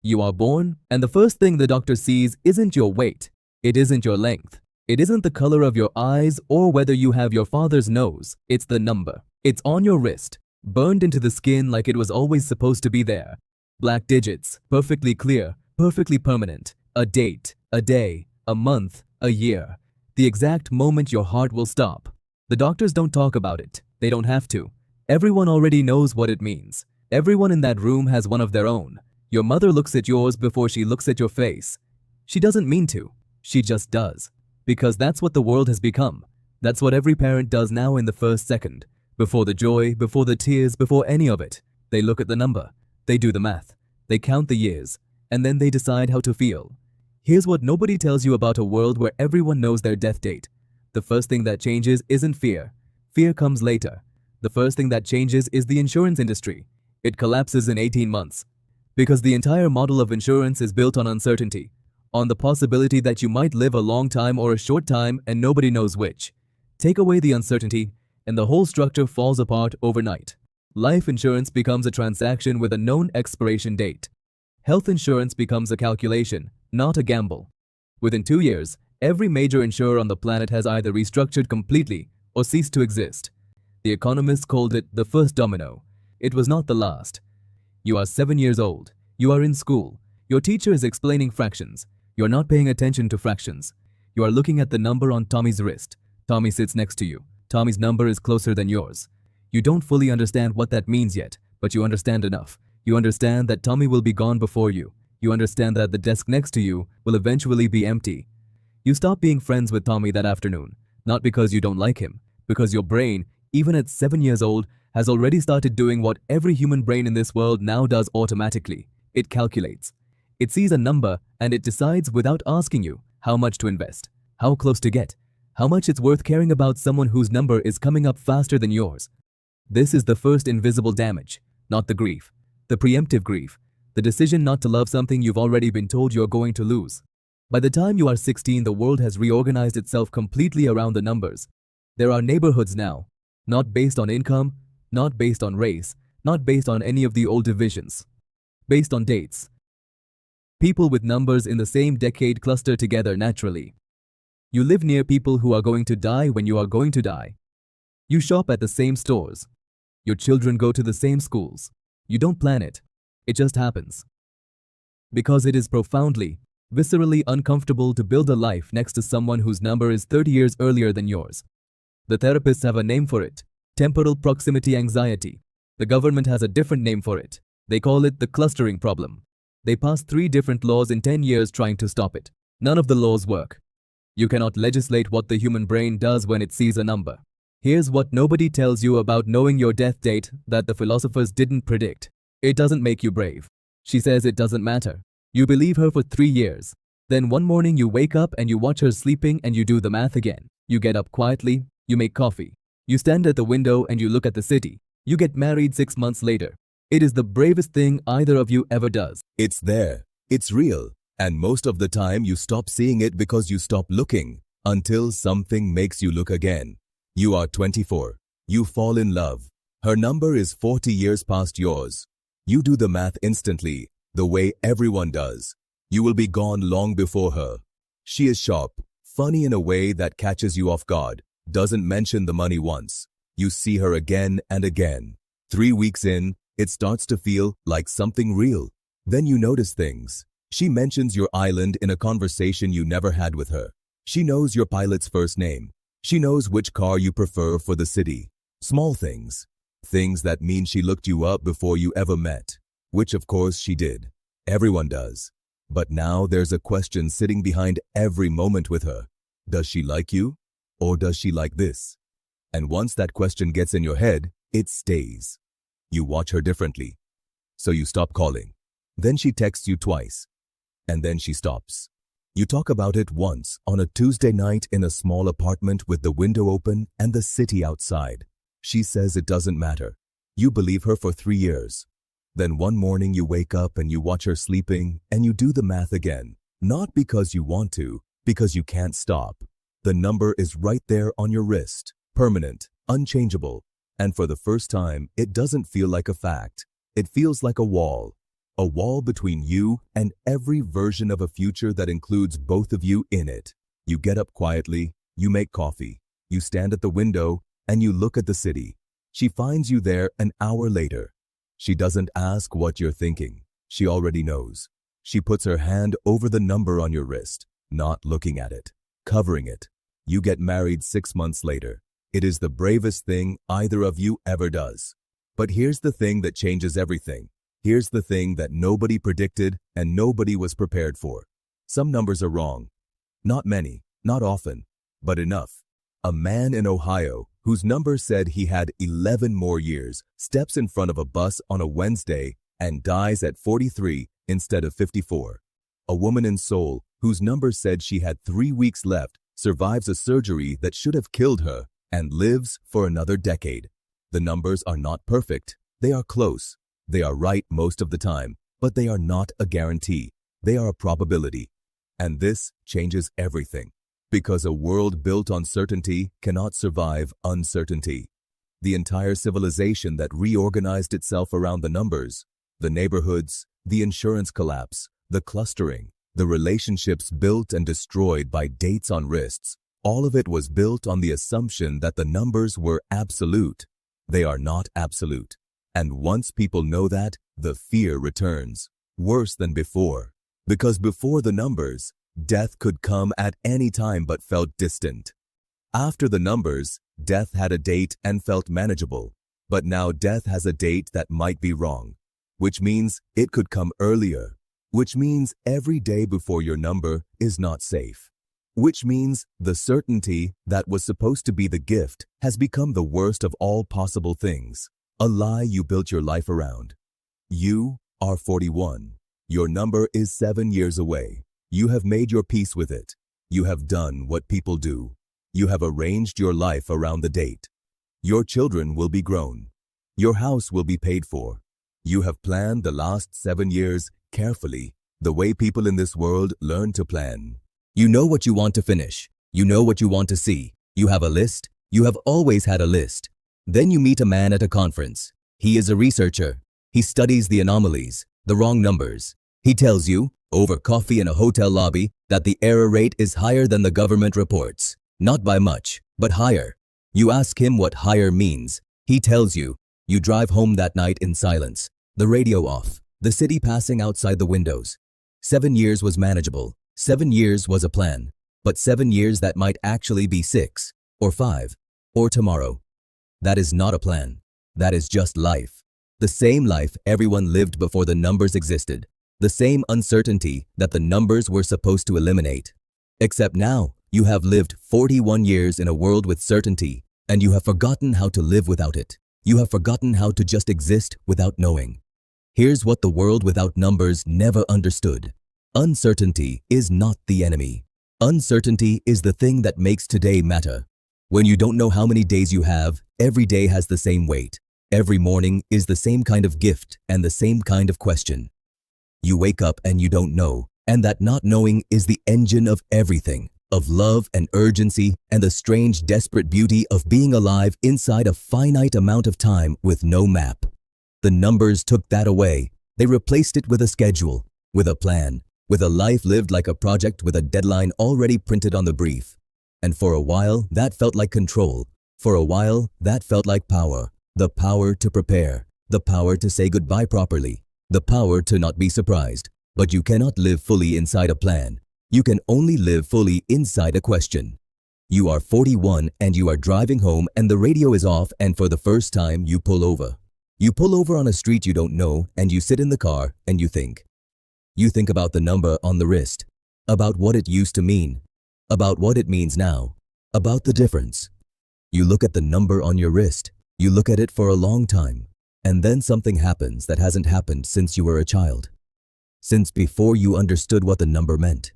You are born, and the first thing the doctor sees isn't your weight. It isn't your length. It isn't the color of your eyes or whether you have your father's nose. It's the number. It's on your wrist, burned into the skin like it was always supposed to be there. Black digits, perfectly clear, perfectly permanent. A date, a day, a month, a year. The exact moment your heart will stop. The doctors don't talk about it. They don't have to. Everyone already knows what it means. Everyone in that room has one of their own. Your mother looks at yours before she looks at your face. She doesn't mean to. She just does. Because that's what the world has become. That's what every parent does now in the first second. Before the joy, before the tears, before any of it. They look at the number. They do the math. They count the years. And then they decide how to feel. Here's what nobody tells you about a world where everyone knows their death date. The first thing that changes isn't fear. Fear comes later. The first thing that changes is the insurance industry. It collapses in 18 months. Because the entire model of insurance is built on uncertainty. On the possibility that you might live a long time or a short time and nobody knows which. Take away the uncertainty and the whole structure falls apart overnight. Life insurance becomes a transaction with a known expiration date. Health insurance becomes a calculation, not a gamble. Within 2 years, every major insurer on the planet has either restructured completely or ceased to exist. The economists called it the first domino. It was not the last. You are 7 years old. You are in school. Your teacher is explaining fractions. You are not paying attention to fractions. You are looking at the number on Tommy's wrist. Tommy sits next to you. Tommy's number is closer than yours. You don't fully understand what that means yet, but you understand enough. You understand that Tommy will be gone before you. You understand that the desk next to you will eventually be empty. You stop being friends with Tommy that afternoon, not because you don't like him, because your brain, even at 7 years old, has already started doing what every human brain in this world now does automatically. It calculates. It sees a number and it decides without asking you how much to invest, how close to get, how much it's worth caring about someone whose number is coming up faster than yours. This is the first invisible damage, not the grief, the preemptive grief, the decision not to love something you've already been told you're going to lose. By the time you are 16, the world has reorganized itself completely around the numbers. There are neighborhoods now, not based on income, not based on race, not based on any of the old divisions. Based on dates. People with numbers in the same decade cluster together naturally. You live near people who are going to die when you are going to die. You shop at the same stores. Your children go to the same schools. You don't plan it. It just happens. Because it is profoundly, viscerally uncomfortable to build a life next to someone whose number is 30 years earlier than yours. The therapists have a name for it. Temporal proximity anxiety. The government has a different name for it. They call it the clustering problem. They passed 3 different laws in 10 years trying to stop it. None of the laws work. You cannot legislate what the human brain does when it sees a number. Here's what nobody tells you about knowing your death date that the philosophers didn't predict. It doesn't make you brave. She says it doesn't matter. You believe her for 3 years. Then one morning you wake up and you watch her sleeping and you do the math again. You get up quietly, you make coffee. You stand at the window and you look at the city. You get married 6 months later. It is the bravest thing either of you ever does. It's there. It's real. And most of the time you stop seeing it because you stop looking until something makes you look again. You are 24. You fall in love. Her number is 40 years past yours. You do the math instantly, the way everyone does. You will be gone long before her. She is sharp, funny in a way that catches you off guard, doesn't mention the money once. You see her again and again. 3 weeks in, it starts to feel like something real. Then you notice things. She mentions your island in a conversation you never had with her. She knows your pilot's first name. She knows which car you prefer for the city. Small things. Things that mean she looked you up before you ever met. Which of course she did. Everyone does. But now there's a question sitting behind every moment with her. Does she like you? Or does she like this? And once that question gets in your head, it stays. You watch her differently. So you stop calling. Then she texts you twice. And then she stops. You talk about it once on a Tuesday night in a small apartment with the window open and the city outside. She says it doesn't matter. You believe her for 3 years. Then one morning you wake up and you watch her sleeping and you do the math again. Not because you want to, because you can't stop. The number is right there on your wrist, permanent, unchangeable. And for the first time, it doesn't feel like a fact. It feels like a wall. a wall between you and every version of a future that includes both of you in it. You get up quietly, you make coffee, you stand at the window, and you look at the city. She finds you there an hour later. She doesn't ask what you're thinking. She already knows. She puts her hand over the number on your wrist, not looking at it, covering it. You get married 6 months later. It is the bravest thing either of you ever does. But here's the thing that changes everything. Here's the thing that nobody predicted and nobody was prepared for. Some numbers are wrong. Not many, not often, but enough. A man in Ohio, whose number said he had 11 more years, steps in front of a bus on a Wednesday and dies at 43 instead of 54. A woman in Seoul, whose number said she had 3 weeks left, survives a surgery that should have killed her and lives for another decade. The numbers are not perfect. They are close. They are right most of the time, but they are not a guarantee. They are a probability. And this changes everything. Because a world built on certainty cannot survive uncertainty. The entire civilization that reorganized itself around the numbers, the neighborhoods, the insurance collapse, the clustering, the relationships built and destroyed by dates on wrists, all of it was built on the assumption that the numbers were absolute. They are not absolute. And once people know that, the fear returns, worse than before. Because before the numbers, death could come at any time but felt distant. After the numbers, death had a date and felt manageable. But now death has a date that might be wrong, which means it could come earlier, which means every day before your number is not safe, which means the certainty that was supposed to be the gift has become the worst of all possible things, a lie you built your life around. You are 41. Your number is 7 years away. You have made your peace with it. You have done what people do. You have arranged your life around the date. Your children will be grown. Your house will be paid for. You have planned the last 7 years carefully, the way people in this world learn to plan. You know what you want to finish. You know what you want to see. You have a list. You have always had a list. Then you meet a man at a conference. He is a researcher. He studies the anomalies, the wrong numbers. He tells you, over coffee in a hotel lobby, that the error rate is higher than the government reports. Not by much, but higher. You ask him what higher means. He tells you. You drive home that night in silence, the radio off, the city passing outside the windows. 7 years was manageable. 7 years was a plan. But 7 years that might actually be 6, or 5, or tomorrow. That is not a plan. That is just life. The same life everyone lived before the numbers existed. The same uncertainty that the numbers were supposed to eliminate. Except now, you have lived 41 years in a world with certainty, and you have forgotten how to live without it. You have forgotten how to just exist without knowing. Here's what the world without numbers never understood. Uncertainty is not the enemy. Uncertainty is the thing that makes today matter. When you don't know how many days you have, every day has the same weight. Every morning is the same kind of gift and the same kind of question. You wake up and you don't know, and that not knowing is the engine of everything, of love and urgency and the strange, desperate beauty of being alive inside a finite amount of time with no map. The numbers took that away. They replaced it with a schedule, with a plan, with a life lived like a project with a deadline already printed on the brief. And for a while, that felt like control. For a while, that felt like power. The power to prepare, the power to say goodbye properly, the power to not be surprised. But you cannot live fully inside a plan. You can only live fully inside a question. You are 41 and you are driving home and the radio is off, and for the first time you pull over. You pull over on a street you don't know and you sit in the car and you think. You think about the number on the wrist, about what it used to mean, about what it means now, about the difference. You look at the number on your wrist. You look at it for a long time, and then something happens that hasn't happened since you were a child. Since before you understood what the number meant.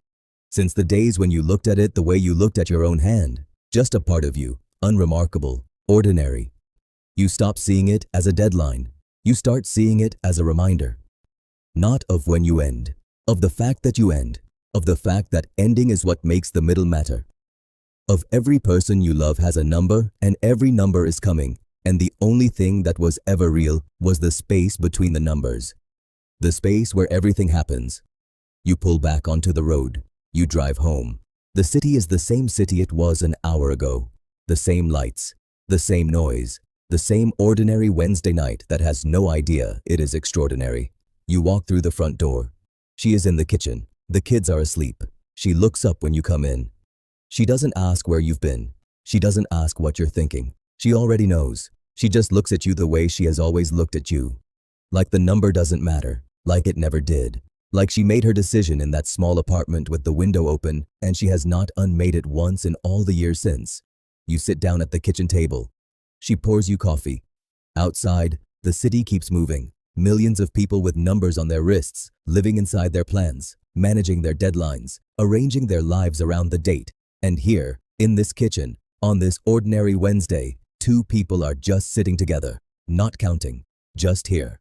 Since the days when you looked at it the way you looked at your own hand, just a part of you, unremarkable, ordinary. You stop seeing it as a deadline. You start seeing it as a reminder. Not of when you end, of the fact that you end, of the fact that ending is what makes the middle matter. Of every person you love has a number, and every number is coming. And the only thing that was ever real was the space between the numbers. The space where everything happens. You pull back onto the road. You drive home. The city is the same city it was an hour ago. The same lights, the same noise, the same ordinary Wednesday night that has no idea it is extraordinary. You walk through the front door. She is in the kitchen. The kids are asleep. She looks up when you come in. She doesn't ask where you've been. She doesn't ask what you're thinking. She already knows. She just looks at you the way she has always looked at you. Like the number doesn't matter. Like it never did. Like she made her decision in that small apartment with the window open and she has not unmade it once in all the years since. You sit down at the kitchen table. She pours you coffee. Outside, the city keeps moving. Millions of people with numbers on their wrists, living inside their plans, managing their deadlines, arranging their lives around the date. And here, in this kitchen, on this ordinary Wednesday, two people are just sitting together, not counting, just here.